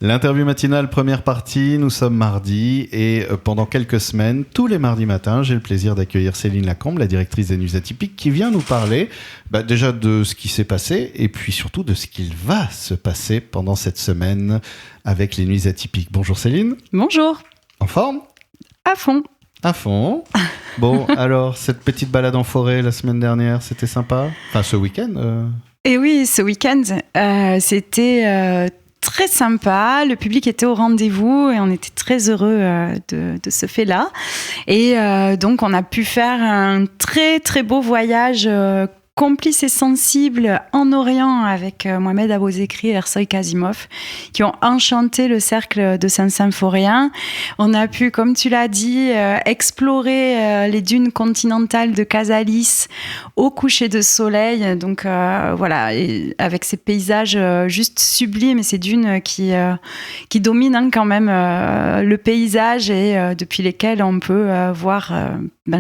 L'interview matinale, première partie, nous sommes mardi et pendant quelques semaines, tous les mardis matins, j'ai le plaisir d'accueillir Céline Lacombe, la directrice des Nuits Atypiques, qui vient nous parler déjà de ce qui s'est passé et puis surtout de ce qu'il va se passer pendant cette semaine avec les Nuits Atypiques. Bonjour Céline. Bonjour. En forme ? À fond. À fond. Bon, alors, cette petite balade en forêt la semaine dernière, c'était sympa ? Enfin, ce week-end Et oui, ce week-end, c'était très sympa. Le public était au rendez-vous et on était très heureux de ce fait-là. Et donc, on a pu faire un très, très beau voyage complice et sensible en Orient avec Mohamed Abou-Zekri et Ersoy Kazimov qui ont enchanté le cercle de Saint-Symphoréen. On a pu, comme tu l'as dit, explorer les dunes continentales de Casalis au coucher de soleil. Donc voilà, et avec ces paysages juste sublimes et ces dunes qui dominent quand même le paysage et depuis lesquelles on peut voir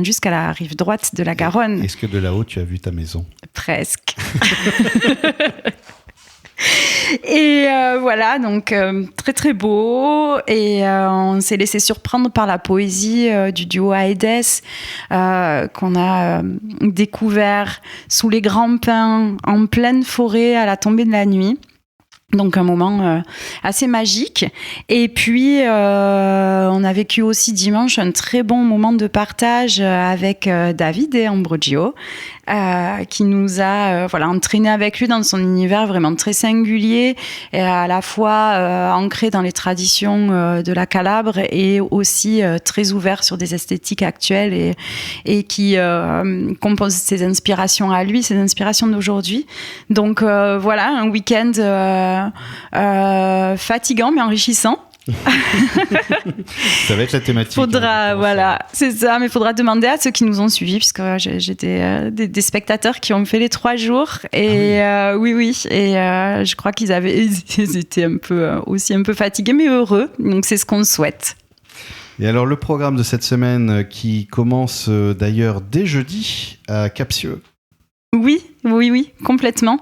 jusqu'à la rive droite de la Garonne. Est-ce que de là-haut, tu as vu ta maison ? Presque. Et voilà, donc très très beau. Et on s'est laissé surprendre par la poésie du duo Aedes qu'on a découvert sous les grands pins en pleine forêt à la tombée de la nuit. Donc un moment assez magique. Et puis on a vécu aussi dimanche un très bon moment de partage avec David et Ambrogio qui nous a entraîné avec lui dans son univers vraiment très singulier et à la fois ancré dans les traditions de la Calabre et aussi très ouvert sur des esthétiques actuelles et qui compose ses inspirations à lui, ses inspirations d'aujourd'hui. Donc voilà, un week-end fatigant mais enrichissant. Ça va être la thématique. C'est ça, mais il faudra demander à ceux qui nous ont suivis, puisque j'ai des spectateurs qui ont fait les 3 jours. Et oui. Et je crois qu'ils étaient un peu fatigués, mais heureux. Donc c'est ce qu'on souhaite. Et alors le programme de cette semaine qui commence d'ailleurs dès jeudi à Capsieux. Oui, complètement.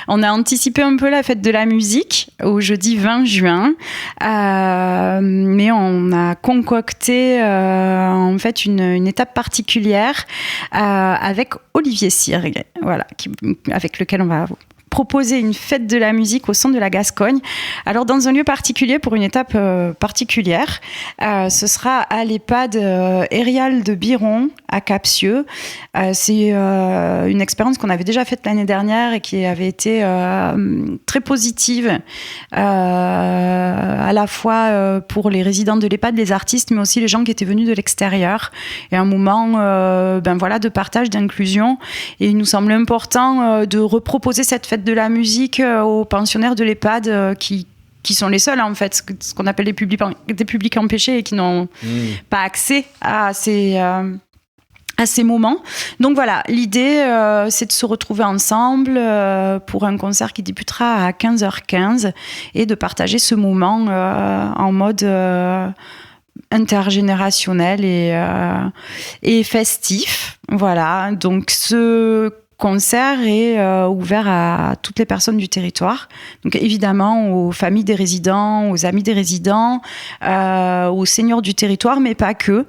On a anticipé un peu la fête de la musique au jeudi 20 juin, mais on a concocté en fait une étape particulière avec Olivier Sirgue, voilà, avec lequel on va proposer une fête de la musique au centre de la Gascogne. Alors dans un lieu particulier pour une étape particulière, ce sera à l'EHPAD Érial de Biron à Capsieux. C'est une expérience qu'on avait déjà faite l'année dernière et qui avait été très positive à la fois pour les résidents de l'EHPAD, les artistes, mais aussi les gens qui étaient venus de l'extérieur. Et un moment de partage, d'inclusion. Et il nous semble important de reproposer cette fête de la musique aux pensionnaires de l'EHPAD qui sont les seuls, en fait, ce qu'on appelle des publics empêchés et qui n'ont pas accès à ces moments. Donc voilà, l'idée, c'est de se retrouver ensemble pour un concert qui débutera à 15h15 et de partager ce moment en mode intergénérationnel et festif. Voilà, donc ce concert est ouvert à toutes les personnes du territoire. Donc évidemment aux familles des résidents, aux amis des résidents, aux seniors du territoire, mais pas que.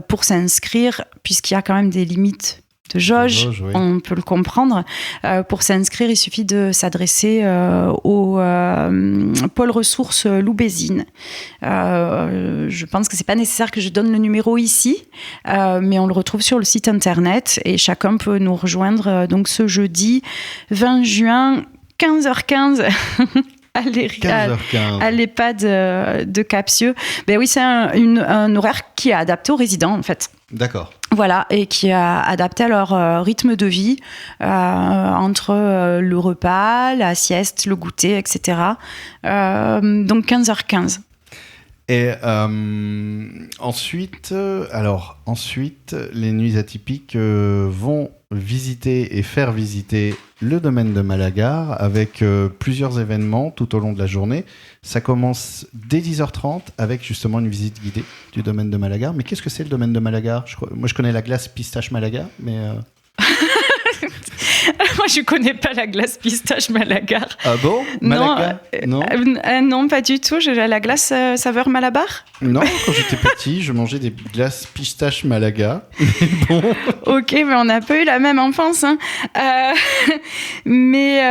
Pour s'inscrire, puisqu'il y a quand même des limites de jauge, oui. On peut le comprendre. Pour s'inscrire, il suffit de s'adresser au pôle ressources Loubésine. Je pense que c'est pas nécessaire que je donne le numéro ici, mais on le retrouve sur le site internet et chacun peut nous rejoindre donc ce jeudi 20 juin 15h15 à l'EHPAD de Capsieux. Ben oui, c'est un horaire qui est adapté aux résidents en fait. D'accord. Voilà, et qui est adapté à leur rythme de vie, entre le repas, la sieste, le goûter, etc. Donc 15h15. Et ensuite, les Nuits Atypiques vont visiter et faire visiter le domaine de Malagar avec plusieurs événements tout au long de la journée. Ça commence dès 10h30 avec justement une visite guidée du domaine de Malagar. Mais qu'est-ce que c'est le domaine de Malagar ? Moi, je connais la glace pistache Malagar, mais... Moi, je connais pas la glace pistache Malabar. Ah bon? Malaga? Non, non, pas du tout. J'ai la glace saveur Malabar. non, quand j'étais petit, je mangeais des glaces pistache Malaga. Mais bon. Ok, mais on n'a pas eu la même enfance. Hein. Mais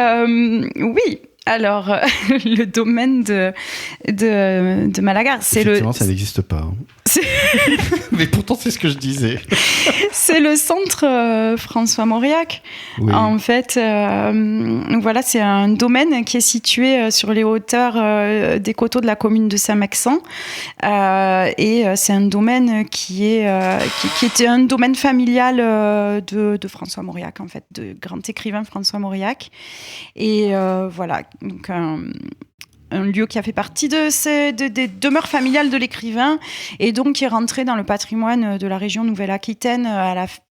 oui. Alors, le domaine de Malaga, c'est Effectivement, ça n'existe pas. Hein. Mais pourtant, c'est ce que je disais. C'est le centre François Mauriac. Oui. En fait, voilà, c'est un domaine qui est situé sur les hauteurs des coteaux de la commune de Saint-Mexan. Et c'est un domaine qui était un domaine familial de François Mauriac, en fait, de grand écrivain François Mauriac. Et voilà, donc un lieu qui a fait partie des demeures familiales de l'écrivain et donc qui est rentré dans le patrimoine de la région Nouvelle-Aquitaine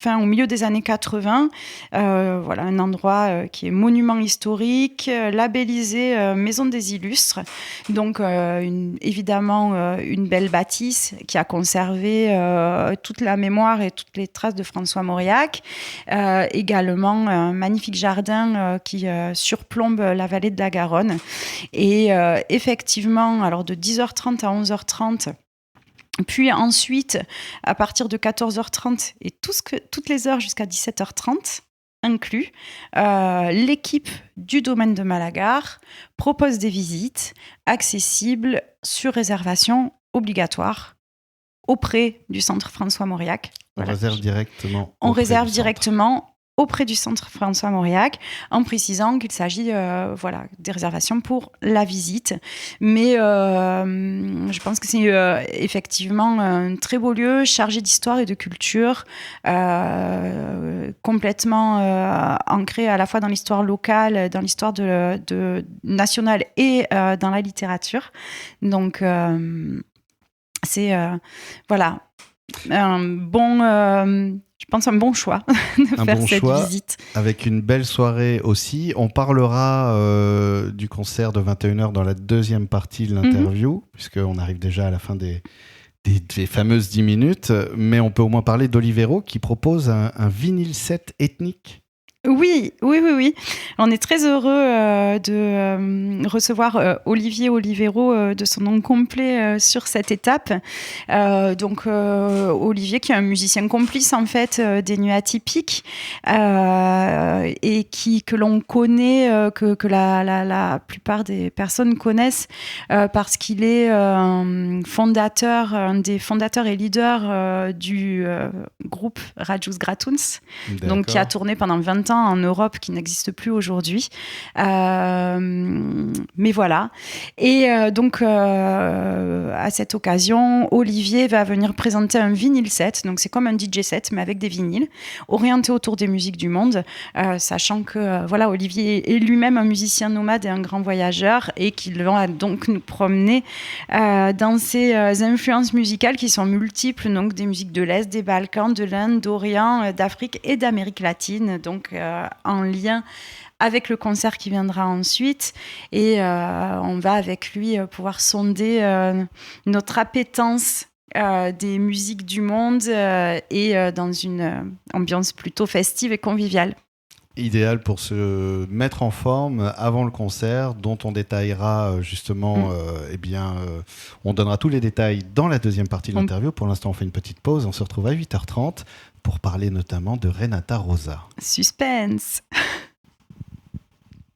au milieu des années 80. Voilà, un endroit qui est monument historique, labellisé Maison des Illustres. Donc, évidemment, une belle bâtisse qui a conservé toute la mémoire et toutes les traces de François Mauriac. Également, un magnifique jardin qui surplombe la vallée de la Garonne. Et effectivement, alors de 10h30 à 11h30, puis ensuite, à partir de 14h30 et toutes les heures jusqu'à 17h30, inclus, l'équipe du domaine de Malagar propose des visites accessibles sur réservation obligatoire auprès du centre François Mauriac. On réserve directement. On réserve directement auprès du centre François Mauriac, en précisant qu'il s'agit des réservations pour la visite. Mais je pense que c'est effectivement un très beau lieu, chargé d'histoire et de culture, complètement ancré à la fois dans l'histoire locale, dans l'histoire nationale et dans la littérature. Donc, c'est voilà, je pense un bon choix de faire cette visite. Avec une belle soirée aussi. On parlera du concert de 21h dans la deuxième partie de l'interview, puisqu'on arrive déjà à la fin des fameuses 10 minutes. Mais on peut au moins parler d'Olivero qui propose un vinyle set ethnique. Oui. On est très heureux de recevoir Olivier Olivero de son nom complet sur cette étape. Donc Olivier qui est un musicien complice en fait des Nuits Atypiques et que l'on connaît, que la plupart des personnes connaissent parce qu'il est un des fondateurs et leaders du groupe Radius Gratuns, donc qui a tourné pendant 20 ans en Europe, qui n'existe plus aujourd'hui. Mais voilà. Et donc, à cette occasion, Olivier va venir présenter un vinyle set. Donc, c'est comme un DJ set, mais avec des vinyles, orienté autour des musiques du monde, sachant que, Olivier est lui-même un musicien nomade et un grand voyageur, et qu'il va donc nous promener dans ses influences musicales qui sont multiples, donc des musiques de l'Est, des Balkans, de l'Inde, d'Orient, d'Afrique et d'Amérique latine. Donc, en lien avec le concert qui viendra ensuite, et on va avec lui pouvoir sonder notre appétence des musiques du monde et dans une ambiance plutôt festive et conviviale. Idéal pour se mettre en forme avant le concert, dont on détaillera justement, on donnera tous les détails dans la deuxième partie de l'interview. Pour l'instant, on fait une petite pause, on se retrouve à 8h30 pour parler notamment de Renata Rosa. Suspense.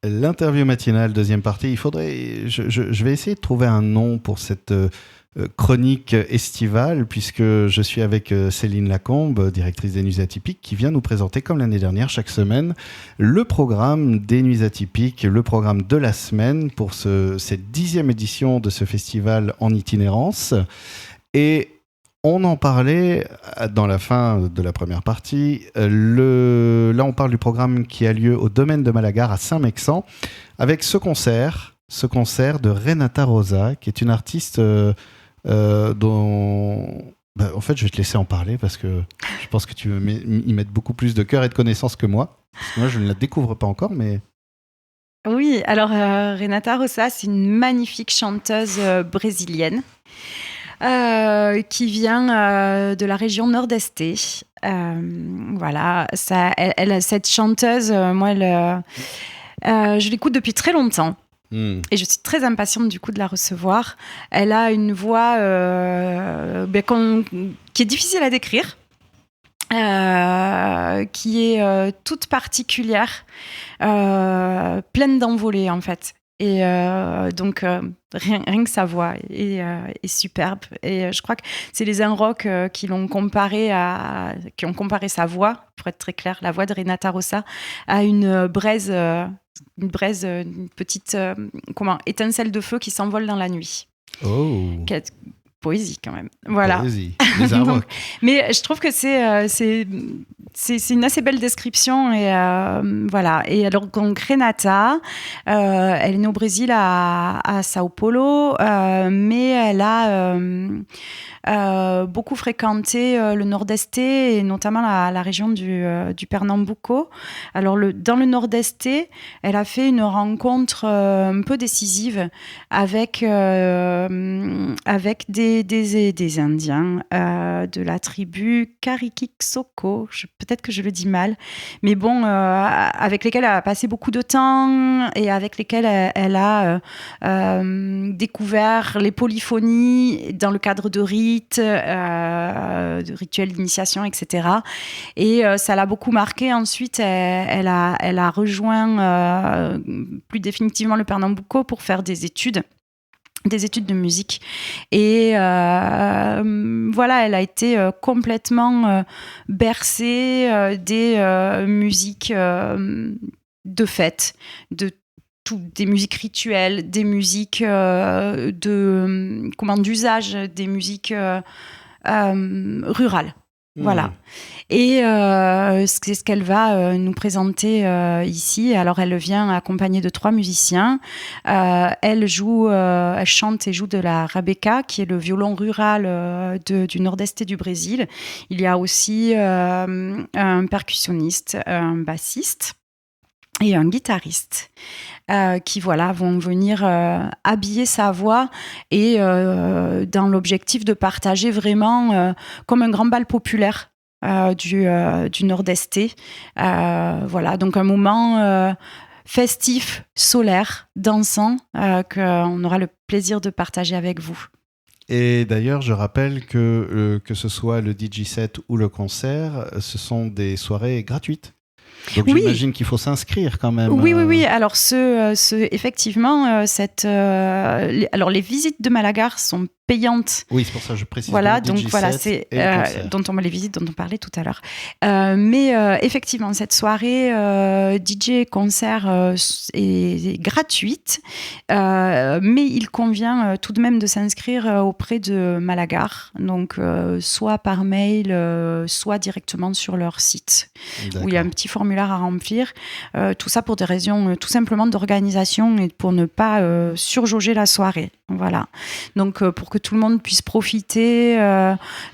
L'interview matinale, deuxième partie. Je vais essayer de trouver un nom pour cette chronique estivale, puisque je suis avec Céline Lacombe, directrice des Nuits Atypiques, qui vient nous présenter, comme l'année dernière, chaque semaine, le programme des Nuits Atypiques, le programme de la semaine pour cette 10e édition de ce festival en itinérance. Et on en parlait dans la fin de la première partie. Là, on parle du programme qui a lieu au domaine de Malagar à Saint-Mexan, avec ce concert de Renata Rosa, qui est une artiste dont... en fait, je vais te laisser en parler parce que je pense que tu veux y mettre beaucoup plus de cœur et de connaissances que moi. Parce que moi, je ne la découvre pas encore, mais... Oui, alors Renata Rosa, c'est une magnifique chanteuse brésilienne. Qui vient de la région nord-estée, Voilà, cette chanteuse, moi, je l'écoute depuis très longtemps. Et je suis très impatiente du coup de la recevoir. Elle a une voix qui est difficile à décrire, qui est toute particulière, pleine d'envolées en fait. Et donc rien que sa voix est superbe. Et je crois que c'est les Inrocks qui ont comparé sa voix, pour être très clair, la voix de Renata Rossa à une braise. Une petite étincelle de feu qui s'envole dans la nuit. Oh. Quelle poésie quand même. Voilà. Poésie. Les Inrocks. Mais je trouve que c'est une assez belle description et voilà. Et alors donc Renata, elle est née au Brésil à Sao Paulo, mais elle a beaucoup fréquenté le Nordeste et notamment la région du Pernambuco. Alors dans le Nordeste, elle a fait une rencontre un peu décisive avec des Indiens de la tribu Karikixoko. Peut-être que je le dis mal, mais bon, avec lesquels elle a passé beaucoup de temps et avec lesquels elle a découvert les polyphonies dans le cadre de rites, de rituels d'initiation, etc. Et ça l'a beaucoup marqué. Ensuite, elle a rejoint plus définitivement le Pernambuco pour faire des études de musique. Et voilà, elle a été complètement bercée des musiques de fête, des musiques rituelles, des musiques d'usage, des musiques rurales. Voilà. Et c'est ce qu'elle va nous présenter ici. Alors, elle vient accompagnée de 3 musiciens. Elle chante et joue de la rabeca, qui est le violon rural du nord-est du Brésil. Il y a aussi un percussionniste, un bassiste et un guitariste qui vont venir habiller sa voix et dans l'objectif de partager vraiment comme un grand bal populaire du Nord-Est. Voilà, donc un moment festif, solaire, dansant qu'on aura le plaisir de partager avec vous. Et d'ailleurs, je rappelle que ce soit le DJ set ou le concert, ce sont des soirées gratuites. Donc j'imagine qu'il faut s'inscrire quand même. Oui. Alors effectivement, alors les visites de Malaga sont payantes. Oui, c'est pour ça que je précise. Voilà, donc voilà, c'est les visites dont on parlait tout à l'heure. Mais effectivement, cette soirée DJ concert est gratuite, mais il convient tout de même de s'inscrire auprès de Malagar, donc soit par mail, soit directement sur leur site, où il y a un petit formulaire à remplir. Tout ça pour des raisons tout simplement d'organisation et pour ne pas surjauger la soirée. Voilà. Donc pour que tout le monde puisse profiter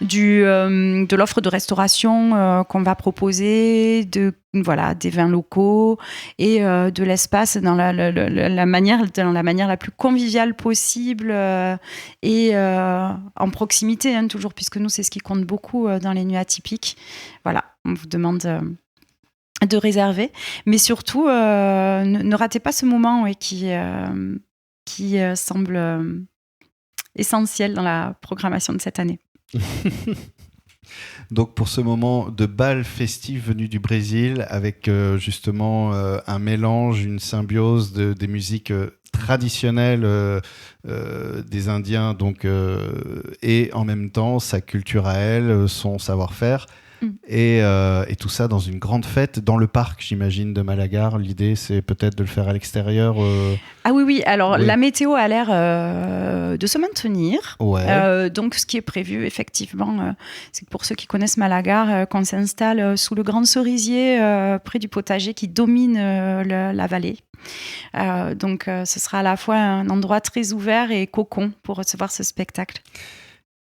de l'offre de restauration qu'on va proposer, des vins locaux et de l'espace dans la manière la plus conviviale possible et en proximité, toujours, puisque nous, c'est ce qui compte beaucoup dans les nuits atypiques. Voilà, on vous demande de réserver, mais surtout ne ratez pas ce moment qui semble essentiel dans la programmation de cette année. Donc pour ce moment de bal festif venu du Brésil avec justement un mélange, une symbiose des musiques traditionnelles des Indiens, donc, et en même temps sa culture à elle, son savoir-faire. Et tout ça dans une grande fête dans le parc, j'imagine, de Malagar. L'idée, c'est peut-être de le faire à l'extérieur. Ah oui. Alors, la météo a l'air de se maintenir. Ouais. Donc, ce qui est prévu, effectivement, c'est que pour ceux qui connaissent Malagar, qu'on s'installe sous le grand cerisier près du potager qui domine la vallée. Donc, ce sera à la fois un endroit très ouvert et cocon pour recevoir ce spectacle.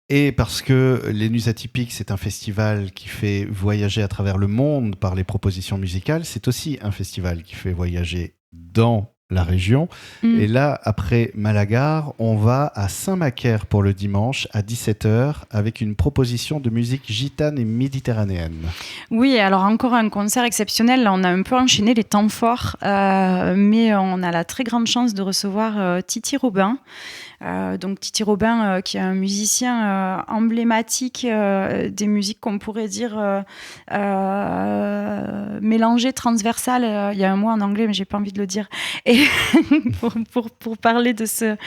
Et parce que les Nuits Atypiques, c'est un festival qui fait voyager à travers le monde par les propositions musicales, c'est aussi un festival qui fait voyager dans la région. Et là, après Malagar, on va à Saint-Macaire pour le dimanche à 17h avec une proposition de musique gitane et méditerranéenne. Oui, alors encore un concert exceptionnel. Là, on a un peu enchaîné les temps forts, mais on a la très grande chance de recevoir Titi Robin. Donc Titi Robin, qui est un musicien emblématique des musiques qu'on pourrait dire mélangées, transversales. Il y a un mot en anglais, mais j'ai pas envie de le dire. Et pour parler de ce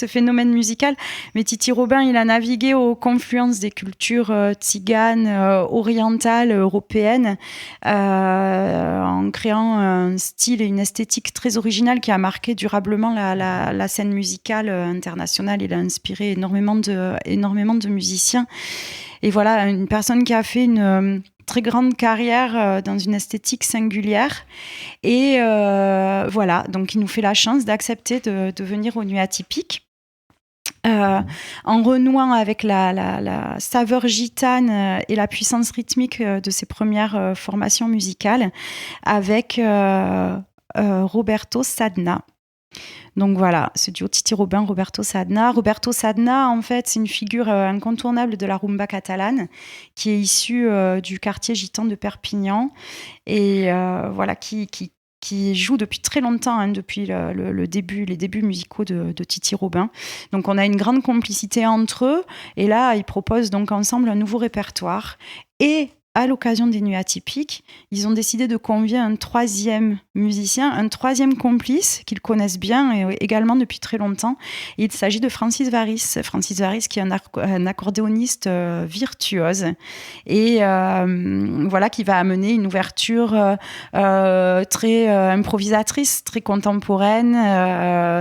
phénomène musical. Mais Titi Robin, il a navigué aux confluences des cultures tziganes, orientales, européennes, en créant un style et une esthétique très originale qui a marqué durablement la scène musicale internationale. Il a inspiré énormément de musiciens. Et voilà, une personne qui a fait une très grande carrière dans une esthétique singulière. Et voilà, donc il nous fait la chance d'accepter de venir aux Nuits Atypiques. En renouant avec la saveur gitane et la puissance rythmique de ses premières formations musicales avec Roberto Sadna. Donc voilà, ce duo Titi Robin, Roberto Sadna. Roberto Sadna, en fait, c'est une figure incontournable de la rumba catalane qui est issue du quartier gitan de Perpignan et voilà, qui joue depuis très longtemps, depuis les débuts musicaux de Titi Robin. Donc on a une grande complicité entre eux et là, ils proposent donc ensemble un nouveau répertoire et à l'occasion des Nuits Atypiques, ils ont décidé de convier un troisième musicien, un troisième complice qu'ils connaissent bien et également depuis très longtemps. Et il s'agit de Francis Varis. Francis Varis qui est un accordéoniste virtuose et voilà, qui va amener une ouverture très improvisatrice, très contemporaine,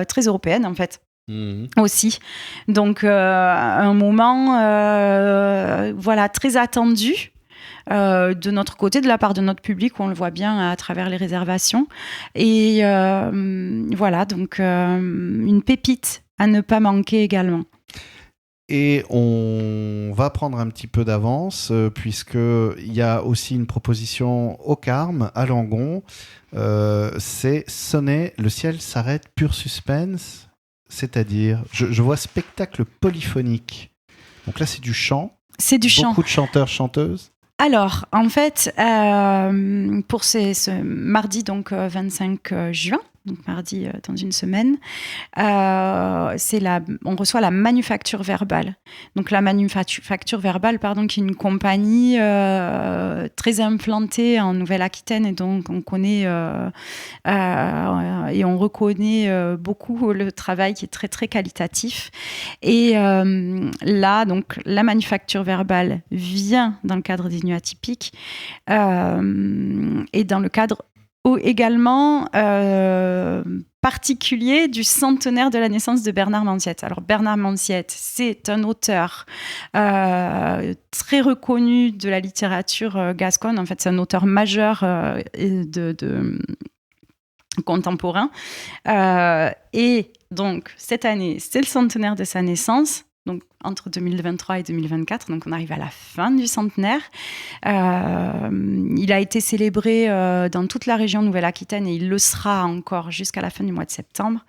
très européenne en fait. Aussi. Donc un moment voilà, très attendu. De notre côté, de la part de notre public, on le voit bien à travers les réservations. Et voilà, donc une pépite à ne pas manquer également. Et on va prendre un petit peu d'avance, puisqu'il y a aussi une proposition au Carme, à Langon. C'est Sonnet, le ciel s'arrête, pur suspense. C'est-à-dire, je vois spectacle polyphonique. Donc là, c'est du chant. C'est du chant. Beaucoup de chanteurs, chanteuses. Alors, en fait, pour ce mardi, donc 25 juin, donc mardi dans une semaine, on reçoit la Manufacture Verbale. Donc la Manufacture Verbale, qui est une compagnie très implantée en Nouvelle-Aquitaine et donc on connaît et on reconnaît beaucoup le travail qui est très très qualitatif. Et là, donc la Manufacture Verbale vient dans le cadre des Nuits Atypiques et dans le cadre également particulier du centenaire de la naissance de Bernard Manciette. Alors Bernard Manciette, c'est un auteur très reconnu de la littérature gasconne. En fait, c'est un auteur majeur de contemporain. Et donc, cette année, c'est le centenaire de sa naissance. Donc, entre 2023 et 2024, donc on arrive à la fin du centenaire. Il a été célébré dans toute la région Nouvelle-Aquitaine et il le sera encore jusqu'à la fin du mois de septembre.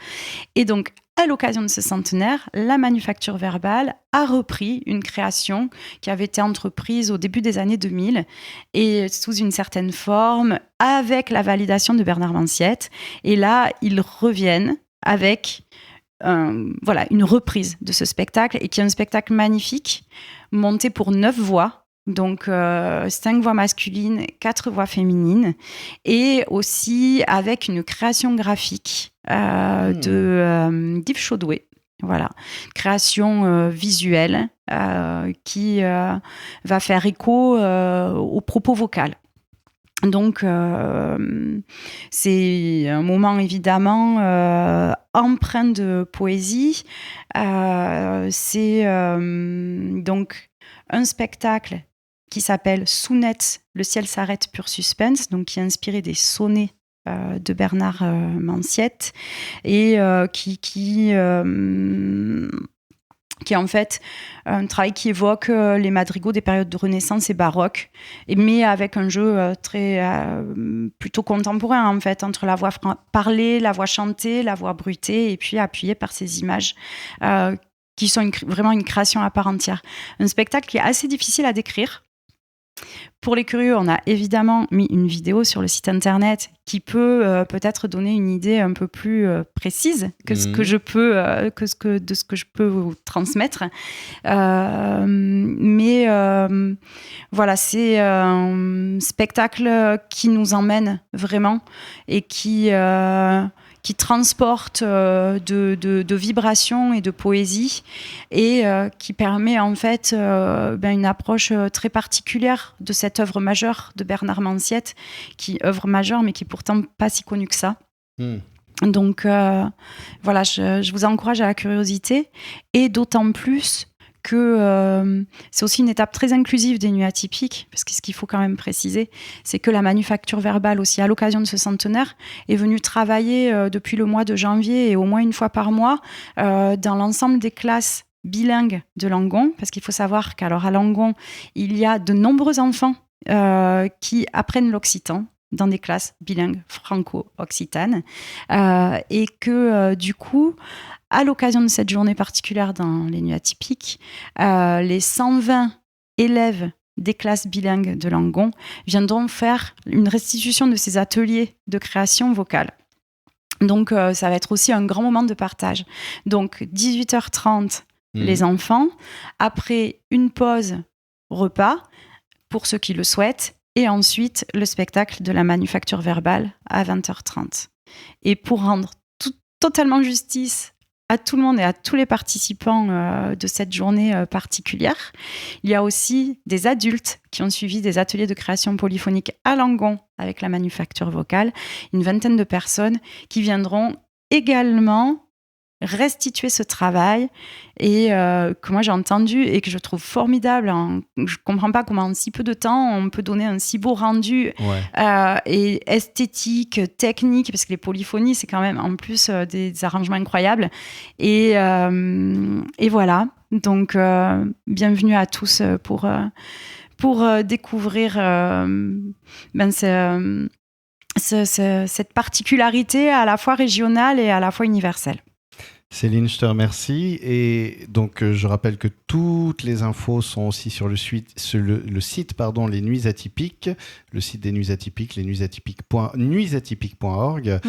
Et donc, à l'occasion de ce centenaire, la Manufacture Verbale a repris une création qui avait été entreprise au début des années 2000 et sous une certaine forme, avec la validation de Bernard Manciette. Et là, ils reviennent avec une reprise de ce spectacle et qui est un spectacle magnifique, monté pour 9 voix. Donc 5 voix masculines, 4 voix féminines et aussi avec une création graphique d'Yves Chaudoué. Voilà, création visuelle qui va faire écho aux propos vocaux. Donc, c'est un moment évidemment empreint de poésie. C'est donc un spectacle qui s'appelle Sounette, le ciel s'arrête, pur suspense, donc qui est inspiré des sonnets de Bernard Manciette et qui qui est en fait un travail qui évoque les madrigaux des périodes de Renaissance et baroque, mais avec un jeu plutôt contemporain en fait, entre la voix parlée, la voix chantée, la voix bruitée, et puis appuyée par ces images qui sont vraiment une création à part entière. Un spectacle qui est assez difficile à décrire. Pour les curieux, on a évidemment mis une vidéo sur le site internet qui peut peut-être donner une idée un peu plus précise que ce que je peux de ce que je peux vous transmettre. Mais voilà, c'est un spectacle qui nous emmène vraiment et qui transporte de vibrations et de poésie et qui permet en fait une approche très particulière de cette œuvre majeure de Bernard Manciette, œuvre majeure mais qui est pourtant pas si connue que ça. Donc voilà, je vous encourage à la curiosité, et d'autant plus que c'est aussi une étape très inclusive des Nuits Atypiques, parce que ce qu'il faut quand même préciser, c'est que la Manufacture Verbale, aussi à l'occasion de ce centenaire, est venue travailler depuis le mois de janvier et au moins une fois par mois dans l'ensemble des classes bilingues de Langon, parce qu'il faut savoir qu'à Langon, il y a de nombreux enfants qui apprennent l'occitan dans des classes bilingues franco-occitanes, et que du coup, à l'occasion de cette journée particulière dans les Nuits Atypiques, les 120 élèves des classes bilingues de Langon viendront faire une restitution de ces ateliers de création vocale. Donc, ça va être aussi un grand moment de partage. Donc, 18h30, les enfants, après une pause repas, pour ceux qui le souhaitent, et ensuite le spectacle de la Manufacture Verbale à 20h30. Et pour rendre totalement justice à tout le monde et à tous les participants de cette journée particulière, il y a aussi des adultes qui ont suivi des ateliers de création polyphonique à Langon avec la Manufacture Vocale, une vingtaine de personnes qui viendront également restituer ce travail, et que moi j'ai entendu et que je trouve formidable. Je ne comprends pas comment en si peu de temps on peut donner un si beau rendu et esthétique, technique, parce que les polyphonies c'est quand même en plus des arrangements incroyables, et voilà, donc bienvenue à tous pour découvrir cette particularité à la fois régionale et à la fois universelle. Céline, je te remercie. Et donc, je rappelle que toutes les infos sont aussi sur le site Les Nuits Atypiques, le site des Nuits Atypiques, nuitsatypiques.org.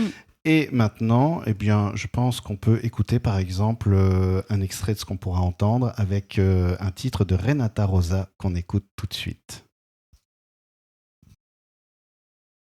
Et maintenant, eh bien, je pense qu'on peut écouter, par exemple, un extrait de ce qu'on pourra entendre avec un titre de Renata Rosa qu'on écoute tout de suite.